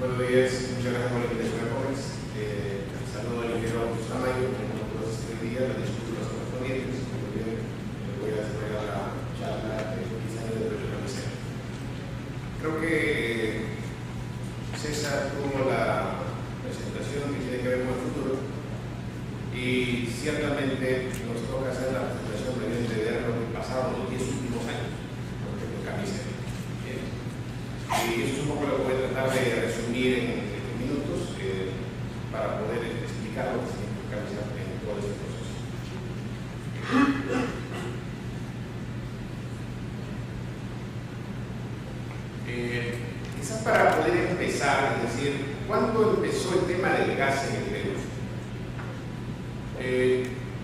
Buenos días, muchas gracias por la invitación, jóvenes. Saludo al ingeniero Augusto Tamayo, que nos pudo asistir hoy día, las disculpas correspondientes. Le voy a desarrollar la charla de 15 años de proyecto Camisea. Creo que César tuvo la presentación que tiene que ver con el futuro y ciertamente nos toca hacer la presentación de lo que pasaron los 10 últimos años con el proyecto Camisea. Y eso es un poco lo que voy a tratar de resumir en estos minutos para poder explicar lo que significa Camisea en todo este proceso. Quizás para poder empezar, es decir, ¿cuándo empezó el tema del gas en el Perú?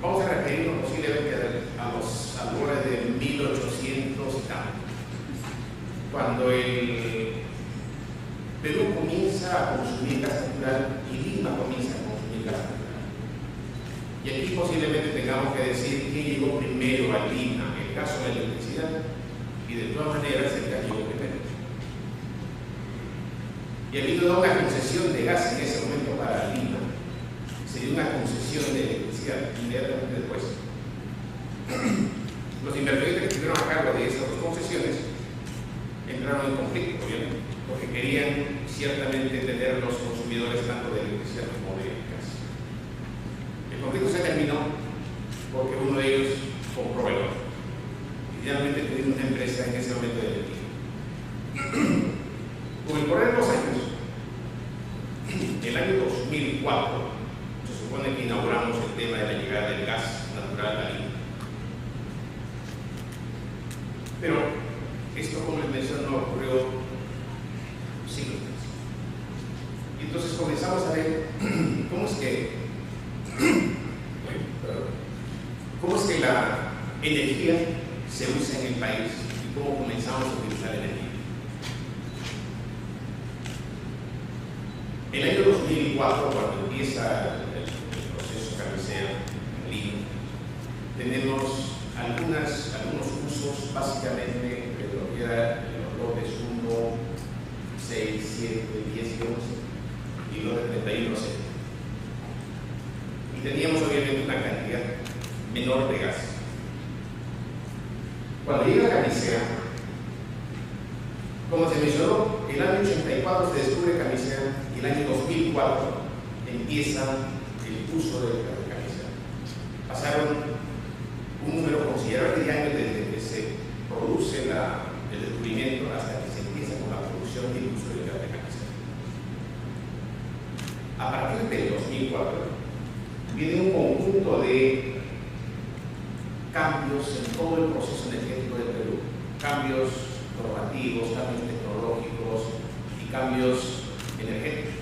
Vamos a referirnos posiblemente a los albores de 1800 y tanto, cuando el Perú comienza a consumir gas natural y Lima comienza a consumir gas natural. Y aquí posiblemente tengamos que decir quién llegó primero a Lima, en el caso de la electricidad, y de todas maneras el gas llegó primero. Y habido dado una concesión de gas en ese momento para Lima, se dio una concesión de electricidad inmediatamente después. Los inversionistas que estuvieron a cargo de esas dos concesiones entraron en conflicto, obviamente, porque querían ciertamente tener los consumidores tanto de electricidad como de gas. El conflicto se terminó porque uno de ellos compró el otro. Idealmente tuvimos una empresa en ese momento de electricidad. Con el correr de los años, el año 2004, se supone que inauguramos el tema de la llegada del gas natural a Lima. Pero esto, como les menciono, ocurrió siglos atrás. Y entonces comenzamos a ver cómo es que la energía se usa en el país y cómo comenzamos a utilizar energía. El año 2004, cuando empieza el proceso Camisea en Lima, tenemos algunos usos básicamente de lo que eran los lotes 1, 6, 7, 10 y 11 y los de 31 C. Y teníamos obviamente una cantidad menor de gas. Cuando llega Camisea, como se mencionó, el año 84 se descubre Camisea y el año 2004 empieza el uso de Camisea. Pasaron un número considerable de años desde que se produce el descubrimiento hasta que se empieza con la producción y el uso del gas de Camisea. A partir del 2004 viene un conjunto de cambios en todo el proceso energético del Perú, cambios normativos, cambios tecnológicos y cambios energéticos.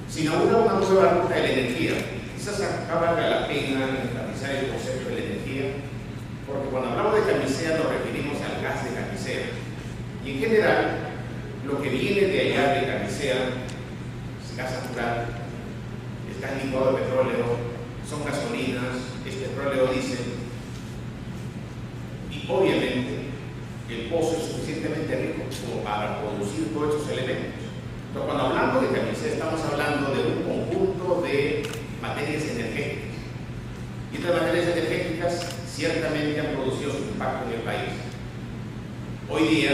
Se inaugura una nueva ruta de la energía. Quizás acá valga la pena enfatizar el concepto de la energía, porque cuando hablamos de Camisea nos referimos al gas de Camisea. Y en general, lo que viene de allá de Camisea es gas natural, es gas licuado de petróleo, son gasolinas, es petróleo diésel. Y obviamente el pozo es suficientemente rico como para producir todos esos elementos. Pero cuando hablamos de Camisea estamos hablando de un conjunto de materias energéticas. Y estas materias energéticas ciertamente han producido su impacto en el país. Hoy día,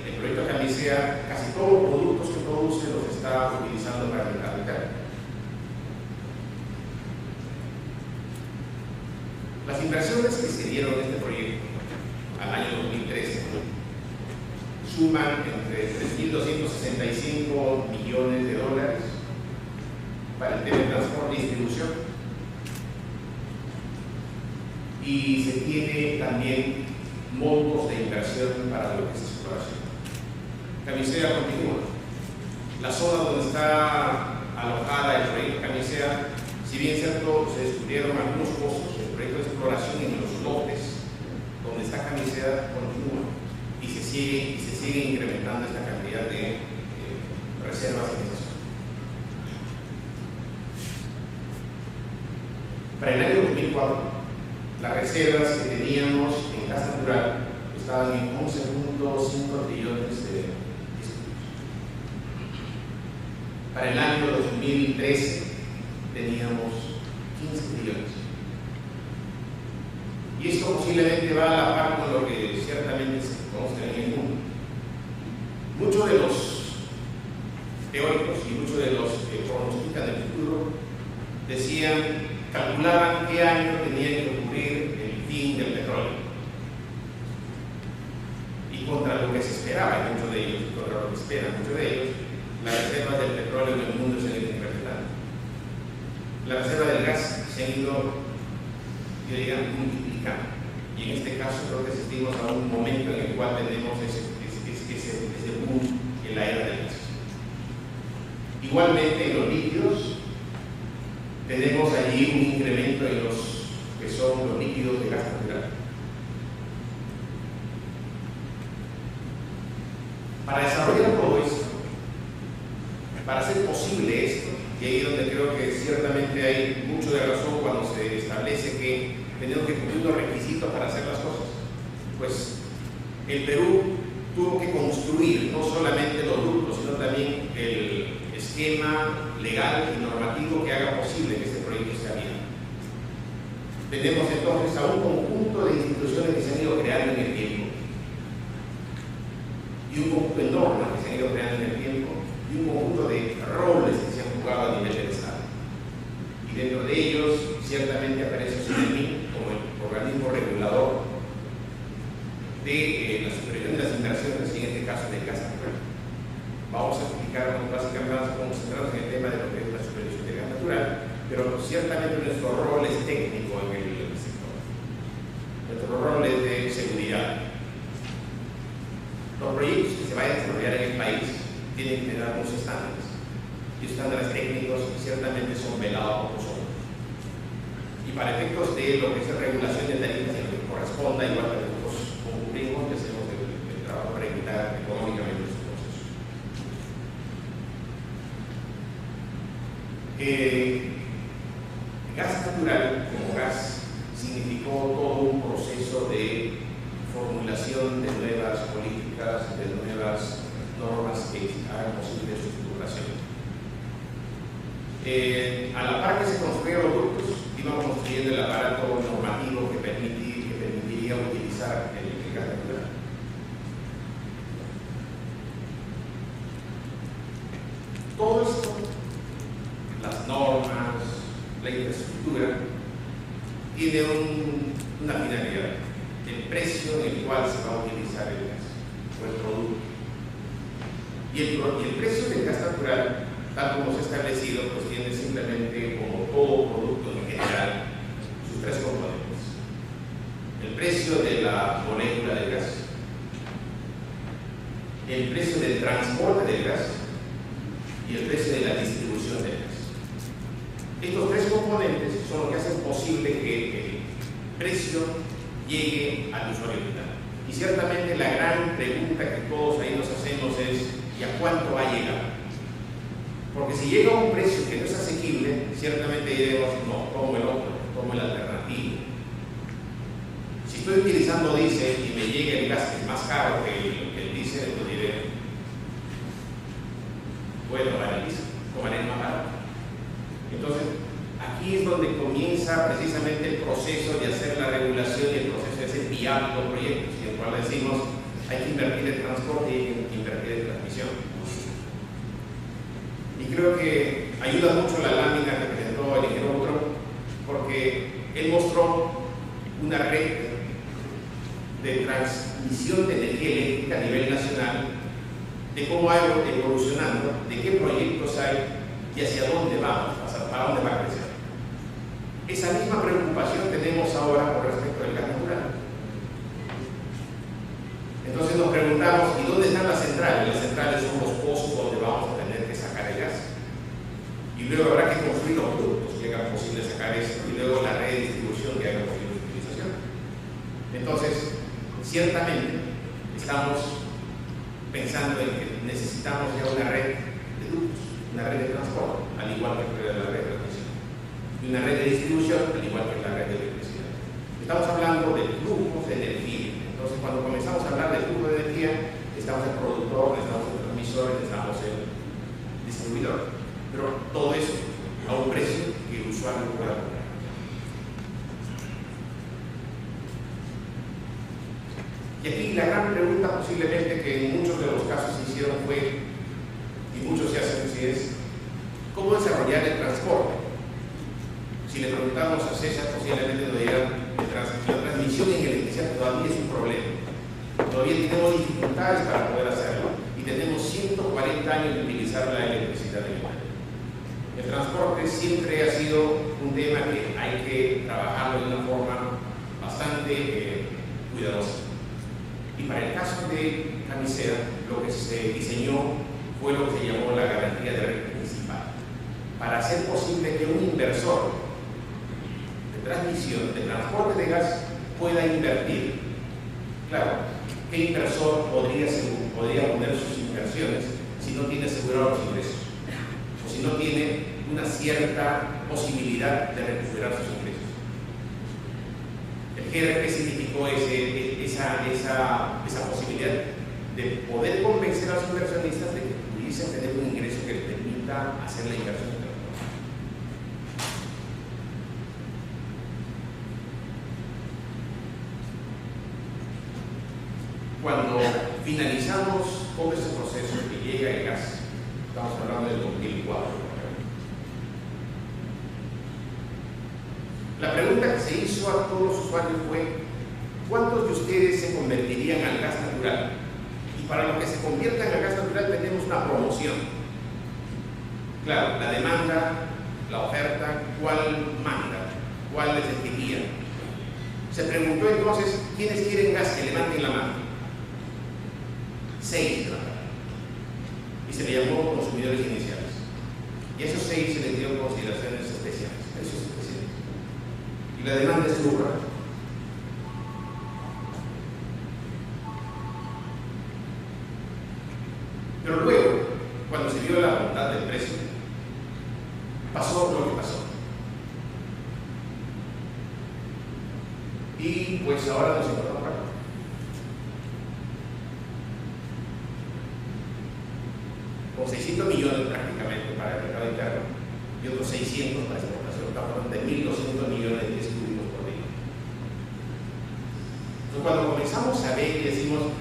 el proyecto Camisea, casi todos los productos que produce los está utilizando para el mercado interno. Las inversiones que se dieron en este proyecto al año 2013 suman entre 3.265 millones de dólares para el tema de transporte y distribución, y se tiene también montos de inversión para lo que es exploración. Camisea continúa. La zona donde está alojada el proyecto Camisea, si bien cierto, se descubrieron algunos pozos, el proyecto de exploración en los lotes donde está Camisea continúa y se sigue incrementando esta cantidad de reservas en esa zona. Para el año 2004, las reservas que teníamos en gas natural estaban estaban en 11.5 trillones de discos. Para el año 2013 teníamos 15 trillones. Y esto posiblemente va a la par con lo que ciertamente se conoce en el mundo. Muchos de los teóricos y muchos de los que pronostican el futuro calculaban qué año tenía que ocurrir el fin del petróleo. Y contra lo que se esperaba, y muchos de ellos, contra lo que esperan muchos de ellos, las reservas del petróleo en el mundo se han ido incrementando. Las reservas del gas se han ido, yo diría, multiplicando. Y en este caso creo que asistimos a un momento en el cual tenemos ese boom en la era del gas. Igualmente en los líquidos tenemos allí un incremento en los que son los líquidos de gas natural. Para desarrollar todo esto, para hacer posible esto, y ahí es donde creo que ciertamente hay mucho de razón cuando se establece que tenemos que cumplir los requisitos para hacer las cosas, pues el Perú tuvo que construir no solamente los ductos, sino también el esquema legal y normativo que haga posible que este proyecto sea viable. Tenemos entonces a un conjunto de instituciones que se han ido creando en el tiempo, y un conjunto de normas que se han ido creando en el tiempo, y un conjunto de roles que se han jugado a nivel del Estado. Y dentro de ellos, ciertamente aparece SUNEMI como el organismo regulador de la supervisión de las inversiones, y en este caso del gas natural. Vamos a explicar básicamente, vamos a centrarnos en el tema de lo que es la supervisión del gas natural, pero ciertamente nuestro rol es técnico en el sector. Nuestro rol es de seguridad. Los proyectos que se vayan a desarrollar en el país tienen que tener algunos estándares. Y estándares técnicos ciertamente son velados por nosotros. Y para efectos de lo que es la regulación de tarifas y lo que corresponda, igual que nosotros concurrimos, que hacemos el trabajo para evitar económicamente los procesos. Gas natural como gas significó todo un proceso de formulación de nuevas políticas, de nuevas normas que hagan posible su estructuración. A la par que se construyeron los ductos, íbamos construyendo el aparato normativo que permitiría utilizar el gas natural. Todo esto, las normas, la infraestructura, tiene una finalidad: el precio en el cual se va a utilizar el gas o el producto. Y el precio del gas natural, tal como se ha establecido, pues tiene simplemente, como todo producto en general, sus tres componentes: el precio de la molécula del gas, el precio del transporte del gas y el precio de la distribución del gas. Estos tres componentes son lo que hacen posible que el precio llegue al usuario final. Y ciertamente la gran pregunta que todos ahí nos hacemos es: ¿y a cuánto va a llegar? Porque si llega a un precio que no es asequible, ciertamente diremos: no, tomo el otro, tomo el alternativo. Si estoy utilizando diésel y me llega el gas que es más caro que el diésel, pues diré: voy a tomar el diésel, tomaré el más barato. Entonces, aquí es donde comienza precisamente el proceso de hacer la regulación y el proceso de hacer viable los proyectos, en el cual decimos: hay que invertir en transporte y hay que invertir en transmisión. Y creo que ayuda mucho la lámina que presentó el ingeniero Butro, porque él mostró una red de transmisión de energía eléctrica a nivel nacional, de cómo ha ido evolucionando, de qué proyectos hay y hacia dónde vamos, para dónde va a crecer. Esa misma preocupación tenemos ahora con respecto al gas natural. Entonces nos preguntamos: ¿y dónde están las centrales? Las centrales son los pozos donde vamos a tener que sacar el gas. Y luego habrá que construir los ductos que hagan posible sacar eso, y luego la red de distribución que haga posible su utilización. Entonces, ciertamente estamos pensando en que necesitamos ya una red de ductos, una red de transporte, al igual que la red de transmisión, y una red de distribución, al igual que la red de electricidad. Estamos hablando de flujos de energía. Entonces, cuando comenzamos a hablar del flujo de energía, estamos el productor, estamos el transmisor, estamos el distribuidor. Pero todo eso a un precio que el usuario pueda comprar. Y aquí la gran pregunta posiblemente que en muchos de los casos se hicieron fue, y muchos se hacen así es, ¿cómo desarrollar el transporte? Si le preguntamos a César, posiblemente nos dirán, la transmisión en electricidad todavía es un problema. Todavía tenemos dificultades para poder hacerlo y tenemos 140 años de utilizar la electricidad en el país. El transporte siempre ha sido un tema que hay que trabajarlo de una forma bastante cuidadosa. Y para el caso de Camisea, lo que se diseñó fue lo que se llamó la garantía de red principal, para hacer posible que un inversor de transmisión, de transporte de gas, pueda invertir. Claro, ¿qué inversor podría poner sus inversiones si no tiene asegurados los ingresos? O si no tiene una cierta posibilidad de recuperar sus ingresos. El GRP significó esa posibilidad de poder convencer a los inversionistas de que pudiesen tener un ingreso que les permita hacer la inversión en transporte. Cuando finalizamos todo ese proceso que llega el gas, estamos hablando del 2004. La pregunta que se hizo a todos los usuarios fue: ¿cuántos de ustedes se convertirían al gas natural? Y para los que se conviertan al gas natural tenemos una promoción. Claro, la demanda, la oferta, ¿cuál manda? ¿Cuál les exigiría? Se preguntó entonces, ¿quiénes quieren gas? Que levanten la mano. 6 y se le llamó consumidores iniciales. Y a esos 6 se les dio consideraciones especiales. Esos especiales. Y la demanda es nula. Pero luego, cuando se vio la bondad del precio, pasó lo que pasó. Y pues ahora nos encontramos acá. Con 600 millones prácticamente para el mercado interno y otros 600 para exportación. Estamos hablando de 1.200 millones de distribuidos por día. Entonces, cuando comenzamos a ver y decimos,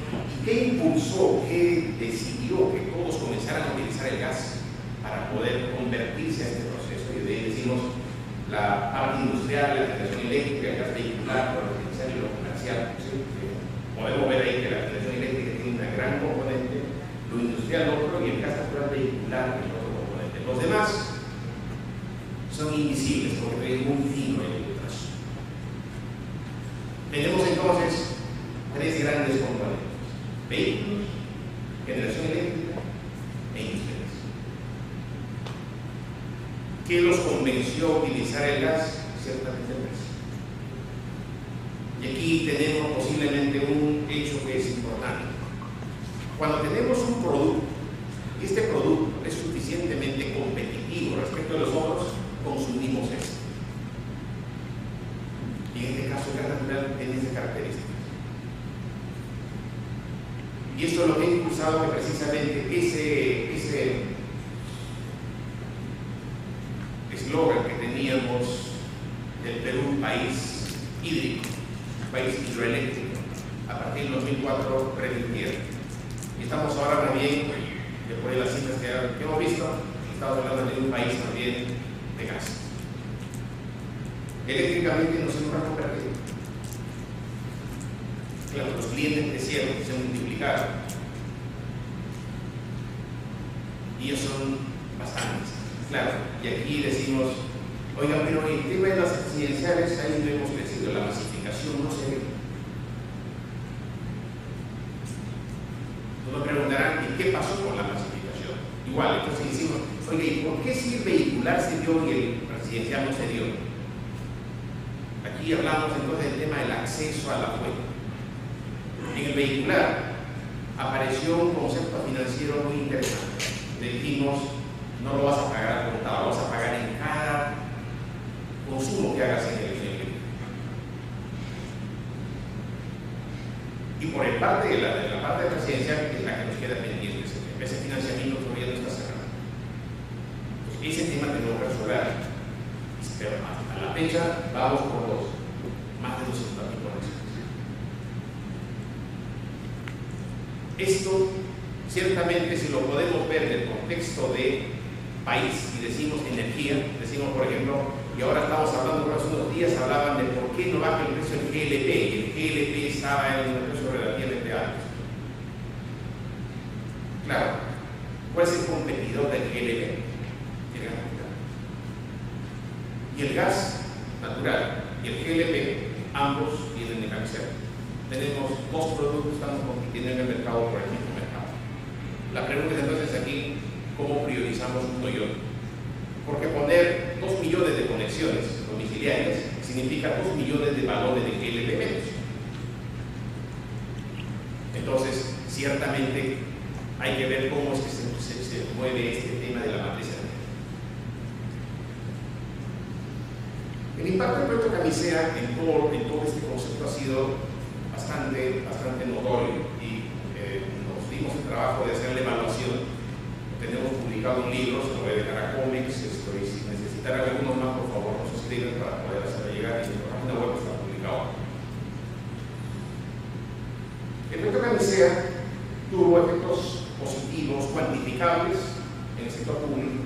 ¿qué impulsó, qué decidió que todos comenzaran a utilizar el gas para poder convertirse a este proceso? Y de ahí decimos, la parte industrial, la generación eléctrica, el gas vehicular, lo residencial y lo comercial. ¿Sí? Podemos ver ahí que la generación eléctrica tiene una gran componente, lo industrial otro y el gas natural vehicular el otro componente. Los demás son invisibles porque es muy fino el trazo. Tenemos entonces 3 grandes componentes: vehículos, generación eléctrica e industriales. ¿Qué los convenció a utilizar el gas? Ciertamente el precio. Y aquí tenemos posiblemente un hecho que es importante. Cuando tenemos un producto y este producto es suficientemente competitivo respecto a los otros, consumimos esto. Y en este caso el gas natural tiene esas características. Y esto es lo que ha impulsado que precisamente ese eslogan que teníamos del Perú, país hídrico, país hidroeléctrico, a partir del 2004 revirtieron. Y estamos ahora también, después de las cifras que hemos visto, estamos hablando de un país también de gas. Eléctricamente nos hemos reconvertido. Claro, los clientes crecieron, se multiplicaron. Y ellos son bastantes. Claro, y aquí decimos, oigan, pero el tema de las residenciales, ahí no hemos crecido, la masificación no se ve. Nos preguntarán, ¿y qué pasó con la masificación? Igual, entonces decimos, oye, ¿y por qué si el vehicular se dio y el residencial no se dio? Aquí hablamos entonces del tema del acceso a la fuente. En el vehicular apareció un concepto financiero muy interesante. Le dijimos, no lo vas a pagar al contado, lo vas a pagar en cada consumo que hagas en el electrónico. Y por el parte de la parte presidencial es la que nos queda pendiente. Ese financiamiento todavía no está cerrado. Pues ese tema tenemos que resolver. Pero a la fecha vamos por más de 200.000 conexiones. Esto, ciertamente, si lo podemos ver en el contexto de país y decimos energía, decimos, por ejemplo, y ahora estamos hablando, hace unos días hablaban de por qué no baja el precio del GLP, y el GLP estaba en un precio relativamente alto. Claro, ¿cuál es el competidor del GLP? El gas natural. Y el gas natural y el GLP, ambos vienen de cabecera. Tenemos dos productos que estamos compitiendo en el mercado por el mismo mercado. La pregunta es entonces aquí, ¿cómo priorizamos uno y otro? Porque poner 2 millones de conexiones domiciliarias significa 2 millones de balones de GLP menos. Entonces, ciertamente hay que ver cómo es que se mueve este tema de la matriz energética. El impacto del proyecto Camisea en todo este concepto ha sido bastante notorio y nos dimos el trabajo de hacer la evaluación. Tenemos publicado un libro, se lo voy a dejar a Comex, y si necesitan algunos más, por favor, nos escriben para poder hacerlo llegar y en la página web está publicado. El proyecto Camisea tuvo efectos positivos, cuantificables en el sector público,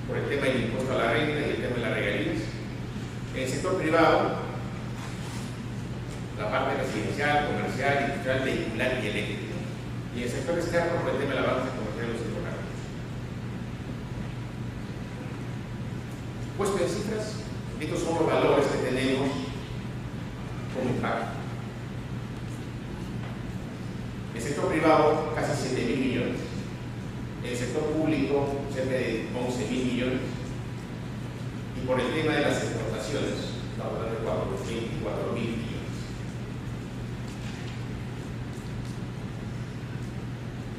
por el tema del impuesto a la renta y el tema de las regalías. En el sector privado, la parte residencial, comercial, industrial, vehicular y eléctrica. Y en el sector externo, por el tema de la balanza comercial y los hidrocarburos. Puesto en cifras, estos son los valores que tenemos como impacto. En el sector privado, casi 7.000 millones. En el sector público, cerca de 11.000 millones. Y por el tema de las exportaciones, estamos hablando de 24.000 millones.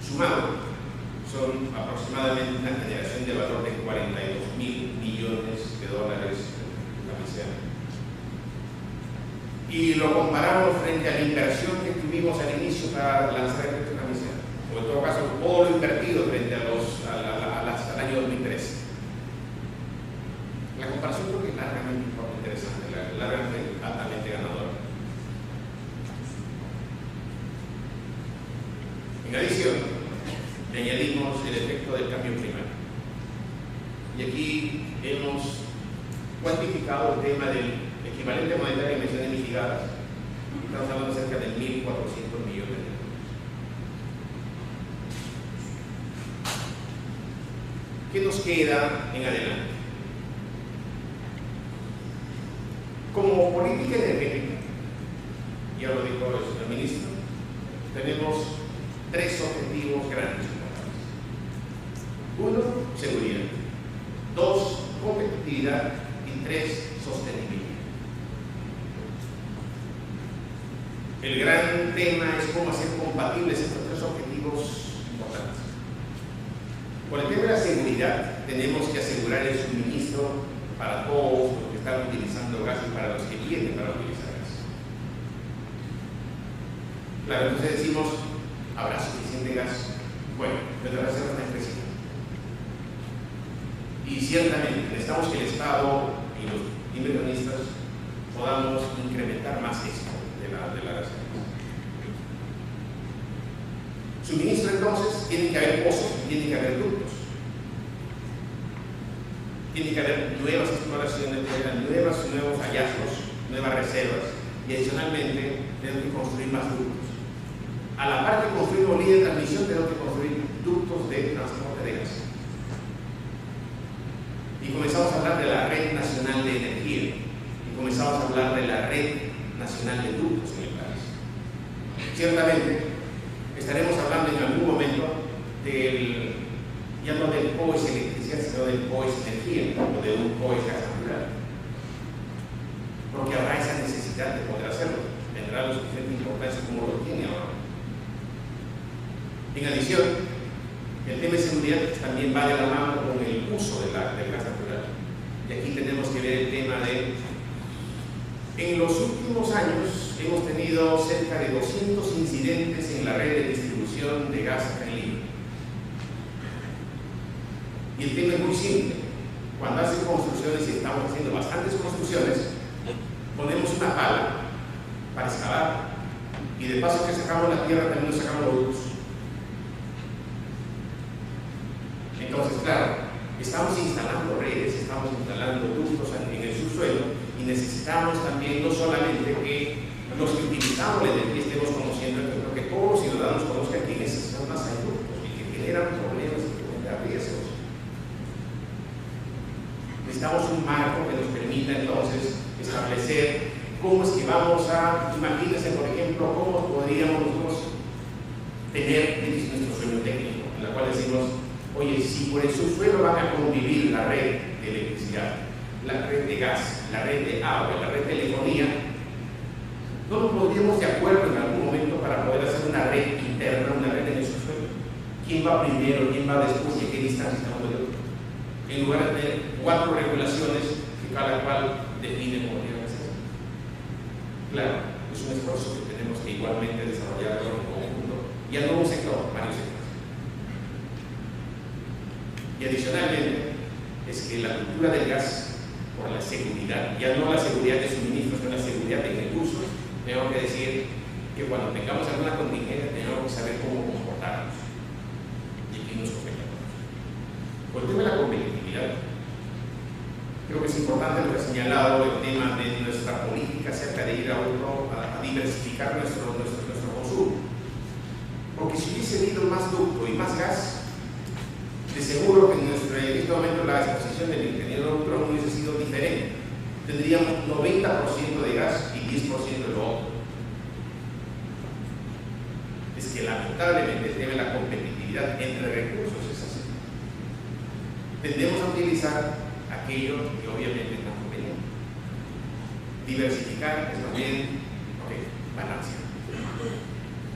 Sumado, son aproximadamente una generación de valor de 42.000 millones de dólares Camisea. Y lo comparamos frente a la inversión que tuvimos al inicio para lanzar el proyecto Camisea, o en todo caso todo lo invertido frente al año 2013. La comparación creo que es largamente interesante, largamente altamente ganadora. En adición, le añadimos el efecto del cambio climático. Y aquí hemos cuantificado el tema del equivalente monetario de emisiones mitigadas. Estamos hablando de cerca de 1.400 millones de euros. ¿Qué nos queda en adelante? Como política energética, ya lo dijo el señor ministro, tenemos 3 objetivos grandes. 1, seguridad. 2, competitividad. Y 3, sostenibilidad. El gran tema es cómo hacer compatibles estos 3 objetivos importantes. Por el tema de la seguridad, tenemos que asegurar el suministro para todos los que están utilizando gas y para los que vienen para utilizar gas. Claro, entonces decimos, ¿habrá suficiente gas? Bueno, nuestra reserva está en crecimiento. Y ciertamente necesitamos que el Estado y los inversionistas podamos incrementar más esto de la reserva. Suministro, entonces, tiene que haber pozos, tiene que haber ductos. Tiene que haber nuevas exploraciones, nuevos hallazgos, nuevas reservas. Y adicionalmente, tenemos que construir más ductos. A la par que construimos líneas de transmisión, tenemos que construir ductos de transporte de gas. Y comenzamos a hablar de la Red Nacional de Energía. Y comenzamos a hablar de la Red Nacional de Ductos en el país. Ciertamente, estaremos hablando en algún momento ya no del POES electricidad, sino del POES energía, o de un POES gas natural. Porque habrá esa necesidad de poder hacerlo. Tendrá lo suficiente importancia como lo tiene ahora. En adición, el tema de seguridad también va de la mano con el uso del gas natural. Y aquí tenemos que ver el tema de En los últimos años hemos tenido cerca de 200 incidentes en la red de distribución de gas acá en Lima. Y el tema es muy simple. Cuando hacen construcciones, y estamos haciendo bastantes construcciones, ponemos una pala para excavar, y de paso que sacamos la tierra también nos sacamos los ductos. Entonces, claro, estamos instalando redes, estamos instalando ductos en el subsuelo, y necesitamos también no solamente que los que utilizamos la energía estemos conociendo, pero que todos los ciudadanos conozcan que en esas zonas hay ductos y que generan problemas y que generan riesgos. Necesitamos un marco que nos permita entonces establecer cómo es que vamos a, imagínense por ejemplo, cómo podríamos nosotros tener nuestro suelo técnico, en la cual decimos, oye, si por el subsuelo van a convivir la red de electricidad, la red de gas, la red de agua, la red de telefonía, ¿no nos pondríamos de acuerdo en algún momento para poder hacer una red interna, una red en el subsuelo? ¿Quién va primero, quién va después y a qué distancia estamos de otro? En lugar de tener 4 regulaciones que cada cual define cómo debe ser. Claro, es un esfuerzo que tenemos que igualmente desarrollar en conjunto y a nuevo sector, varios sectores. Y adicionalmente, es que la cultura del gas, por la seguridad, ya no la seguridad de suministro, sino la seguridad en el uso, tengo que decir que cuando tengamos alguna contingencia tenemos que saber cómo comportarnos y aquí nos compete. Por el tema de la competitividad, creo que es importante lo que ha señalado el tema de nuestra política acerca de ir a diversificar nuestro consumo. Porque si hubiese habido más ducto y más gas, de seguro que en este momento la exposición del ingeniero Neutrón hubiese sido diferente. Tendríamos 90% de gas y 10% de lo otro. Es que lamentablemente el tema de la competitividad entre recursos es así. Tendemos a utilizar aquello que obviamente es más conveniente. Diversificar es también balance.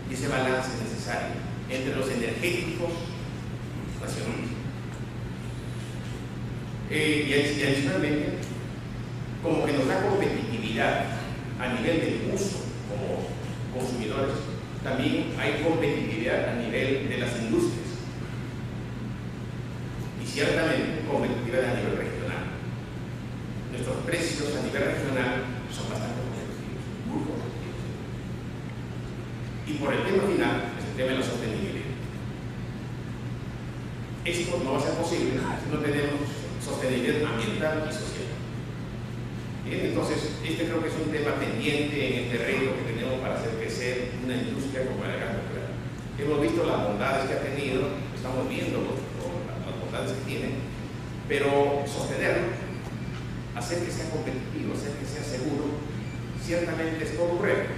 Y ese balance es necesario entre los energéticos nacionales. Y adicionalmente, como que nos da competitividad a nivel del uso como consumidores, también hay competitividad a nivel de las industrias y ciertamente competitividad a nivel regional. Nuestros precios a nivel regional son bastante competitivos, muy competitivos. Y por el tema final, es el tema de la sostenibilidad. Esto no va a ser posible si no tenemos sostenibilidad ambiental y social. Bien, entonces, este creo que es un tema pendiente en este reto que tenemos para hacer crecer una industria como la gas natural. Hemos visto las bondades que ha tenido, estamos viendo las bondades que tiene, pero sostenerlo, hacer que sea competitivo, hacer que sea seguro, ciertamente es todo un reto.